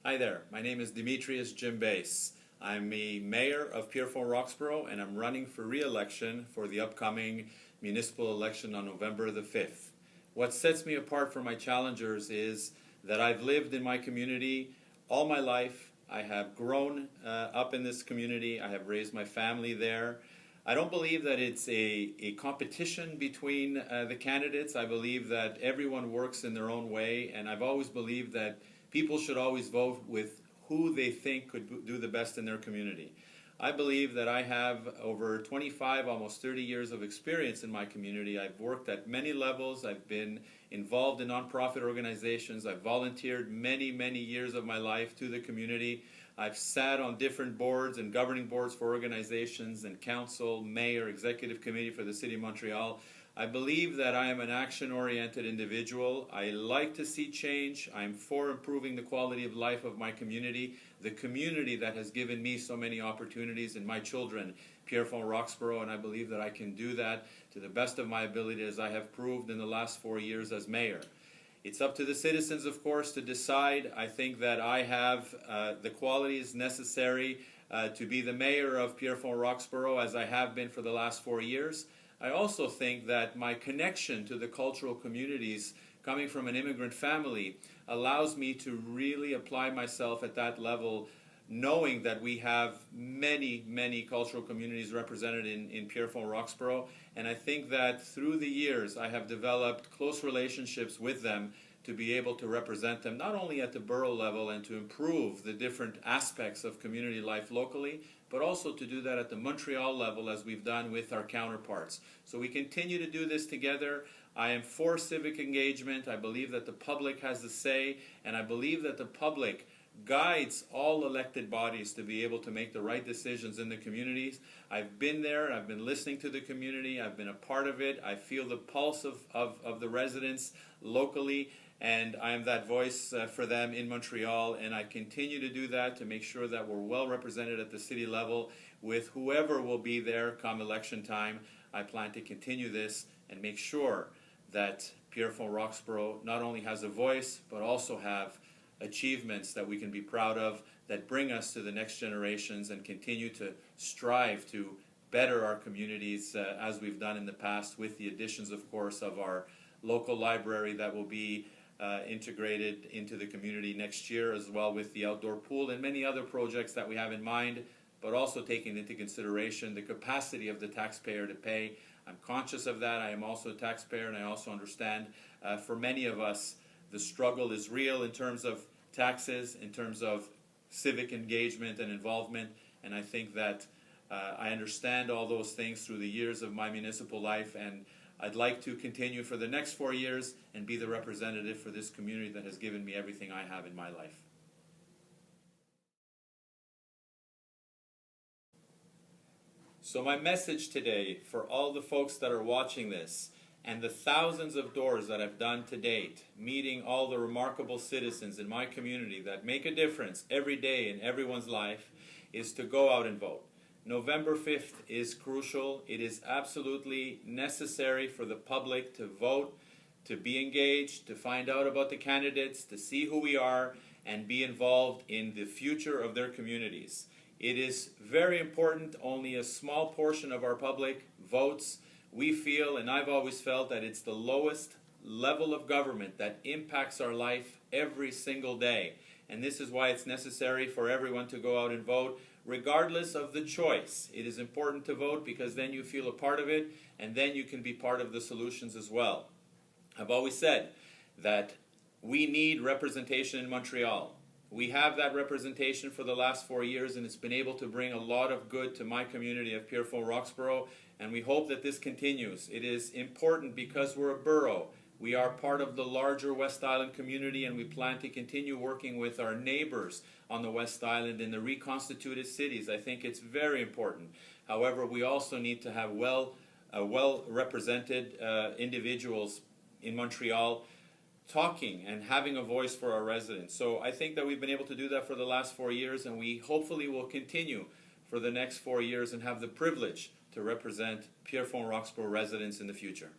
Hi there, my name is Dimitrios Jim Beis. I'm the mayor of Pierrefonds-Roxboro and I'm running for re-election for the upcoming municipal election on November the 5th. What sets me apart from my challengers is that I've lived in my community all my life. I have grown up in this community. I have raised my family there. I don't believe that it's a competition between the candidates. I believe that everyone works in their own way, and I've always believed that people should always vote with who they think could do the best in their community. I believe that I have over 25, almost 30 years of experience in my community. I've worked at many levels. I've been involved in nonprofit organizations. I've volunteered many, many years of my life to the community. I've sat on different boards and governing boards for organizations and council, mayor, executive committee for the City of Montreal. I believe that I am an action-oriented individual. I like to see change. I'm for improving the quality of life of my community, the community that has given me so many opportunities and my children, Pierrefonds-Roxboro, and I believe that I can do that to the best of my ability, as I have proved in the last 4 years as mayor. It's up to the citizens, of course, to decide. I think that I have the qualities necessary to be the mayor of Pierrefonds-Roxboro, as I have been for the last 4 years. I also think that my connection to the cultural communities coming from an immigrant family allows me to really apply myself at that level, knowing that we have many, many cultural communities represented in Pierrefonds-Roxboro. And I think that through the years I have developed close relationships with them to be able to represent them not only at the borough level and to improve the different aspects of community life locally, but also to do that at the Montreal level, as we've done with our counterparts. So we continue to do this together. I am for civic engagement. I believe that the public has a say, and I believe that the public guides all elected bodies to be able to make the right decisions in the communities. I've been there, I've been listening to the community, I've been a part of it, I feel the pulse of the residents locally, and I am that voice for them in Montreal, and I continue to do that to make sure that we're well represented at the city level with whoever will be there come election time. I plan to continue this and make sure that Pierrefonds-Roxboro not only has a voice, but also have achievements that we can be proud of, that bring us to the next generations and continue to strive to better our communities as we've done in the past, with the additions, of course, of our local library that will be integrated into the community next year, as well with the outdoor pool and many other projects that we have in mind, but also taking into consideration the capacity of the taxpayer to pay. I'm conscious of that. I am also a taxpayer, and I also understand for many of us the struggle is real in terms of taxes, in terms of civic engagement and involvement, and I think that I understand all those things through the years of my municipal life, and I'd like to continue for the next 4 years and be the representative for this community that has given me everything I have in my life. So my message today for all the folks that are watching this, and the thousands of doors that I've done to date, meeting all the remarkable citizens in my community that make a difference every day in everyone's life, is to go out and vote. November 5th is crucial. It is absolutely necessary for the public to vote, to be engaged, to find out about the candidates, to see who we are, and be involved in the future of their communities. It is very important. Only a small portion of our public votes. We feel, and I've always felt, that it's the lowest level of government that impacts our life every single day. And this is why it's necessary for everyone to go out and vote, regardless of the choice. It is important to vote because then you feel a part of it, and then you can be part of the solutions as well. I've always said that we need representation in Montreal. We have that representation for the last 4 years, and it's been able to bring a lot of good to my community of Pierrefonds-Roxboro, and we hope that this continues. It is important because we're a borough. We are part of the larger West Island community, and we plan to continue working with our neighbors on the West Island in the reconstituted cities. I think it's very important. However, we also need to have well-represented individuals in Montreal talking and having a voice for our residents. So I think that we've been able to do that for the last 4 years, and we hopefully will continue for the next 4 years and have the privilege to represent Pierrefonds-Roxboro residents in the future.